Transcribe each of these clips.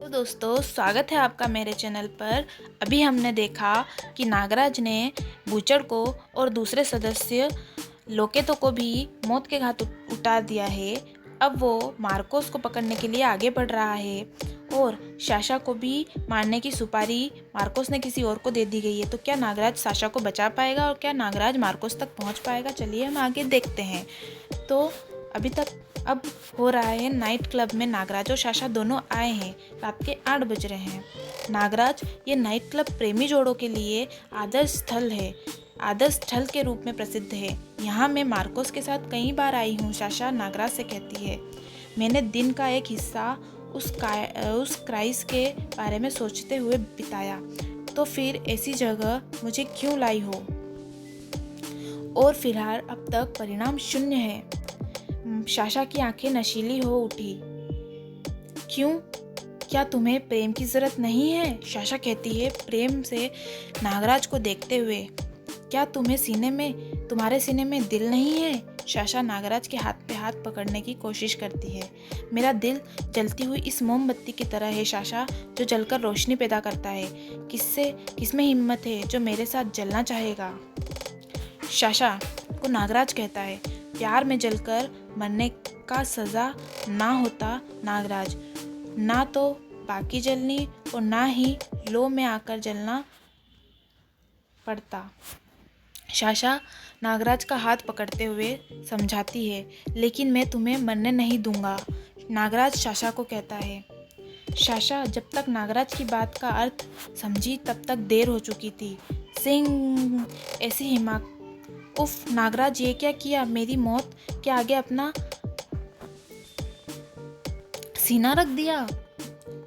तो दोस्तों स्वागत है आपका मेरे चैनल पर। अभी हमने देखा कि नागराज ने बूचड़ को और दूसरे सदस्य लोकेतो को भी मौत के घाट उतार दिया है। अब वो मार्कोस को पकड़ने के लिए आगे बढ़ रहा है और साशा को भी मारने की सुपारी मार्कोस ने किसी और को दे दी गई है। तो क्या नागराज साशा को बचा पाएगा और क्या नागराज मार्कोस तक पहुंच पाएगा? चलिए हम आगे देखते हैं। तो अभी तक अब हो रहा है नाइट क्लब में नागराज और साशा दोनों आए हैं। रात के 8 बज रहे हैं। नागराज ये नाइट क्लब प्रेमी जोड़ों के लिए आदर्श स्थल है, आदर्श स्थल के रूप में प्रसिद्ध है। यहाँ मैं मार्कोस के साथ कई बार आई हूँ, साशा नागराज से कहती है। मैंने दिन का एक हिस्सा उस क्राइस के बारे में सोचते हुए बिताया, तो फिर ऐसी जगह मुझे क्यों लाई हो? और फिलहाल अब तक परिणाम शून्य है। साशा की आंखें नशीली हो उठी। क्यों? क्या तुम्हें प्रेम की जरूरत नहीं है? साशा कहती है प्रेम से नागराज को देखते हुए। क्या तुम्हारे सीने में दिल नहीं है? साशा नागराज के हाथ पे हाथ पकड़ने की कोशिश करती है। मेरा दिल जलती हुई इस मोमबत्ती की तरह है साशा, जो जलकर रोशनी पैदा करता है। किसमें हिम्मत है जो मेरे साथ जलना चाहेगा? साशा को नागराज कहता है, प्यार में जलकर मरने का सजा ना होता नागराज, ना तो बाकी जलनी और ना ही लो में आकर जलना पड़ता। साशा नागराज का हाथ पकड़ते हुए समझाती है, लेकिन मैं तुम्हें मरने नहीं दूंगा, नागराज साशा को कहता है। साशा जब तक नागराज की बात का अर्थ समझी तब तक देर हो चुकी थी। सिंह ऐसी हिम्मत, उफ नागराज ये क्या किया? मेरी मौत के आगे अपना सीना रख दिया।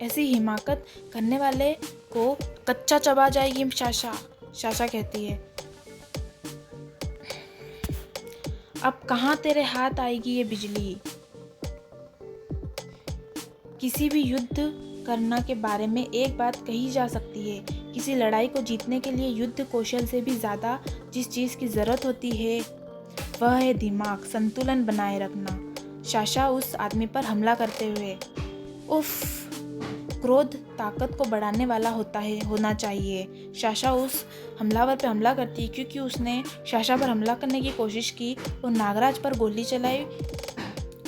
ऐसी हिमाकत करने वाले को कच्चा चबा जाएगी साशा, साशा कहती है। अब कहाँ तेरे हाथ आएगी ये बिजली? किसी भी युद्ध करना के बारे में एक बात कही जा सकती है, किसी लड़ाई को जीतने के लिए युद्ध कौशल से भी ज़्यादा जिस चीज़ की ज़रूरत होती है वह है दिमाग, संतुलन बनाए रखना। साशा उस आदमी पर हमला करते हुए, उफ क्रोध ताकत को बढ़ाने वाला होना चाहिए। साशा उस हमलावर पर हमला करती है क्योंकि उसने साशा पर हमला करने की कोशिश की और नागराज पर गोली चलाई।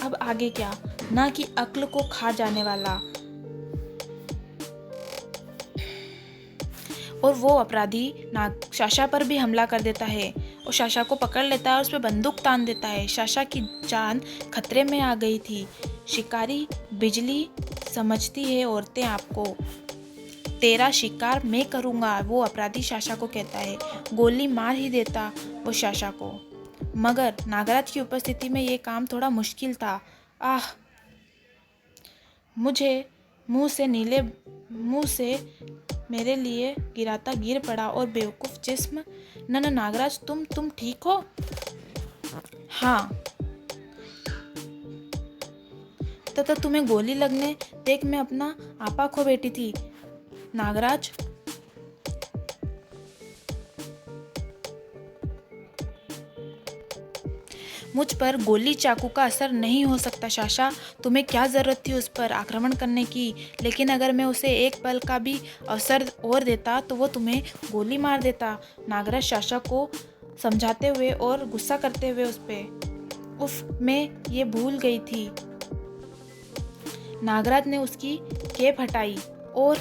अब आगे क्या? ना कि अक्ल को खा जाने वाला। और वो अपराधी साशा पर भी हमला कर देता है और साशा को पकड़ लेता है और उस पर बंदूक तान देता है। साशा की जान खतरे में आ गई थी। शिकारी बिजली समझती है औरतें आपको। तेरा शिकार मैं करूँगा, वो अपराधी साशा को कहता है। गोली मार ही देता वो साशा को, मगर नागराज की उपस्थिति में ये काम थोड़ा मुश्किल था। आह, मुझे मुंह से मेरे लिए गिराता गिर पड़ा और बेवकूफ़ जिस्म। न नागराज, तुम ठीक हो? हाँ। तथा तुम्हें गोली लगने देख मैं अपना आपा खो बैठी थी नागराज। मुझ पर गोली चाकू का असर नहीं हो सकता साशा। तुम्हें क्या ज़रूरत थी उस पर आक्रमण करने की? लेकिन अगर मैं उसे एक पल का भी अवसर और देता तो वो तुम्हें गोली मार देता, नागराज साशा को समझाते हुए और गुस्सा करते हुए उस पर। उफ, मैं ये भूल गई थी। नागराज ने उसकी कैप हटाई और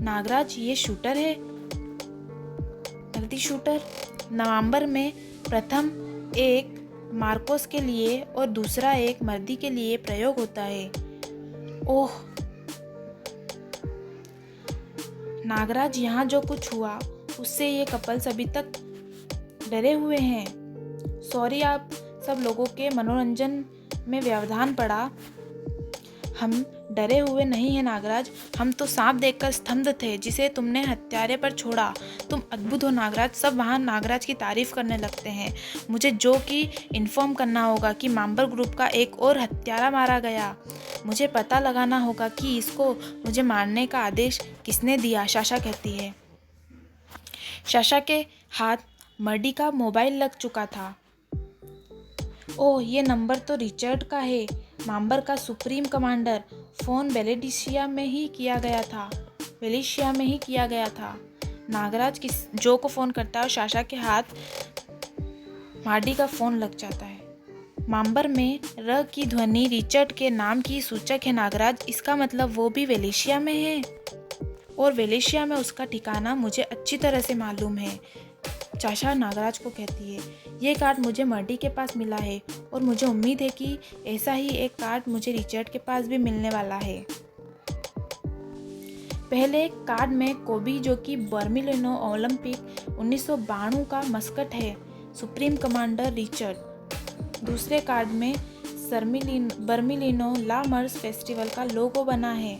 नागराज ये शूटर है, नकदी शूटर। नवंबर में प्रथम एक मार्कोस के लिए और दूसरा एक मर्दी के लिए प्रयोग होता है। ओह नागराज, यहाँ जो कुछ हुआ उससे ये कपल्स अभी तक डरे हुए हैं। सॉरी, आप सब लोगों के मनोरंजन में व्यवधान पड़ा। हम डरे हुए नहीं हैं नागराज, हम तो सांप देखकर स्तब्ध थे जिसे तुमने हत्यारे पर छोड़ा। तुम अद्भुत हो नागराज। सब वहाँ नागराज की तारीफ करने लगते हैं। मुझे जो कि इन्फॉर्म करना होगा कि मांबर ग्रुप का एक और हत्यारा मारा गया। मुझे पता लगाना होगा कि इसको मुझे मारने का आदेश किसने दिया, साशा कहती है। साशा के हाथ मर्डी का मोबाइल लग चुका था। ओह, ये नंबर तो रिचर्ड का है। माम्बर का सुप्रीम कमांडर। फ़ोन वेलेडिशिया में ही किया गया था। नागराज जो को फ़ोन करता है और साशा के हाथ मार्डी का फ़ोन लग जाता है। माम्बर में र की ध्वनि रिचर्ड के नाम की सूचक है नागराज, इसका मतलब वो भी वेलेशिया में है और वेलेशिया में उसका ठिकाना मुझे अच्छी तरह से मालूम है। साशा नागराज को कहती है, ये कार्ड मुझे मर्डी के पास मिला है और मुझे उम्मीद है कि ऐसा ही एक कार्ड मुझे रिचर्ड के पास भी मिलने वाला है। पहले कार्ड में कोबी, जो कि बर्मिलिनो ओलंपिक 1992 का मस्कट है, सुप्रीम कमांडर रिचर्ड। दूसरे कार्ड में बर्मिलिनो ला मर्स फेस्टिवल का लोगो बना है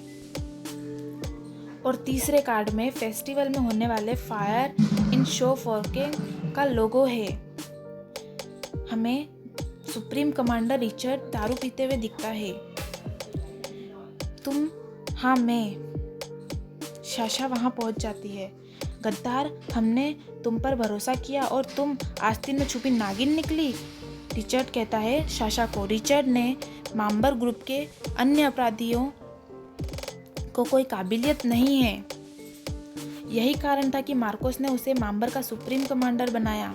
और तीसरे कार्ड में फेस्टिवल में होने वाले फायर इन शो फोरके का लोगो है। हमें सुप्रीम कमांडर रिचर्ड दारू पीते हुए दिखता है। मैं साशा वहां पहुंच जाती है। गद्दार, हमने तुम पर भरोसा किया और तुम आस्तीन में छुपी नागिन निकली, रिचर्ड कहता है साशा को। रिचर्ड ने माम्बर ग्रुप के अन्य अपराधियों को कोई काबिलियत नहीं है। यही कारण था कि मार्कोस ने उसे माम्बर का सुप्रीम कमांडर बनाया।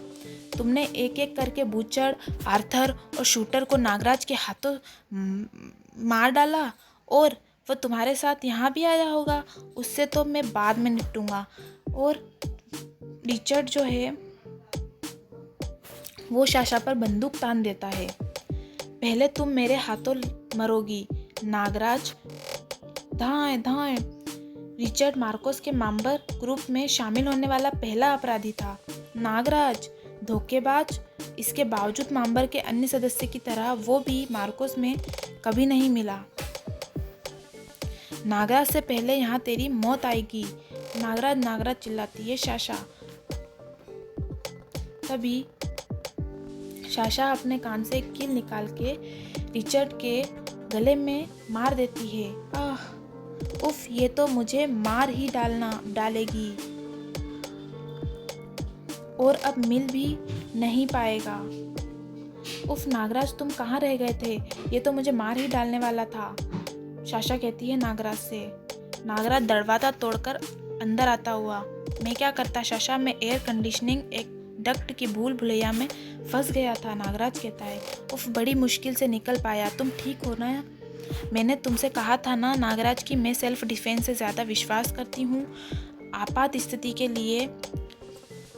तुमने एक एक करके बूचर, आर्थर और शूटर को नागराज के हाथों मार डाला और वो तुम्हारे साथ यहाँ भी आया होगा, उससे तो मैं बाद में निपटूंगा। और रिचर्ड जो है वो साशा पर बंदूक तान देता है। पहले तुम मेरे हाथों मरोगी नागराज, धाएं धाएं। रिचर्ड मार्कोस के माम्बर ग्रुप में शामिल होने वाला पहला अपराधी था। नागराज धोखेबाज। इसके बावजूद माम्बर के अन्य सदस्य की तरह वो भी मार्कोस में कभी नहीं मिला। नागराज से पहले यहाँ तेरी मौत आएगी। नागराज चिल्लाती है साशा। तभी साशा अपने कान से एक कील निकाल के रिचर्ड के गले में मार देती है। उफ, ये तो मुझे मार ही डालेगी और अब मिल भी नहीं पाएगा। उफ नागराज, तुम कहाँ रह गए थे? ये तो मुझे मार ही डालने वाला था, साशा कहती है नागराज से। नागराज दरवाजा तोड़कर अंदर आता हुआ, मैं क्या करता साशा, मैं एयर कंडीशनिंग एक डक्ट की भूल भुलैया में फंस गया था, नागराज कहता है। उफ, बड़ी मुश्किल से निकल पाया। तुम ठीक हो ना? मैंने तुमसे कहा था ना नागराज कि मैं सेल्फ डिफेंस से ज़्यादा विश्वास करती हूँ। आपात स्थिति के लिए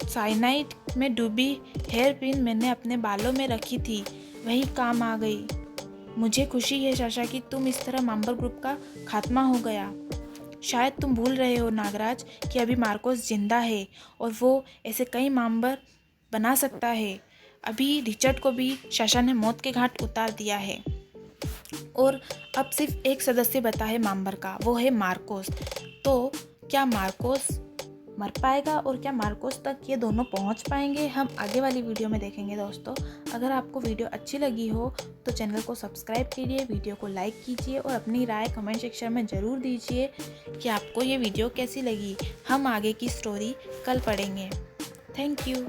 साइनाइड में डूबी हेयर पिन मैंने अपने बालों में रखी थी, वही काम आ गई। मुझे खुशी है साशा कि तुम इस तरह माम्बर ग्रुप का खात्मा हो गया। शायद तुम भूल रहे हो नागराज कि अभी मार्कोस जिंदा है और वो ऐसे कई माम्बर बना सकता है। अभी रिचर्ड को भी साशा ने मौत के घाट उतार दिया है और अब सिर्फ एक सदस्य बचा है माम्बर का, वो है मार्कोस। तो क्या मार्कोस मर पाएगा और क्या मार्कोस तक ये दोनों पहुंच पाएंगे, हम आगे वाली वीडियो में देखेंगे दोस्तों। अगर आपको वीडियो अच्छी लगी हो तो चैनल को सब्सक्राइब कीजिए, वीडियो को लाइक कीजिए और अपनी राय कमेंट सेक्शन में ज़रूर दीजिए कि आपको ये वीडियो कैसी लगी। हम आगे की स्टोरी कल पढ़ेंगे। Thank you.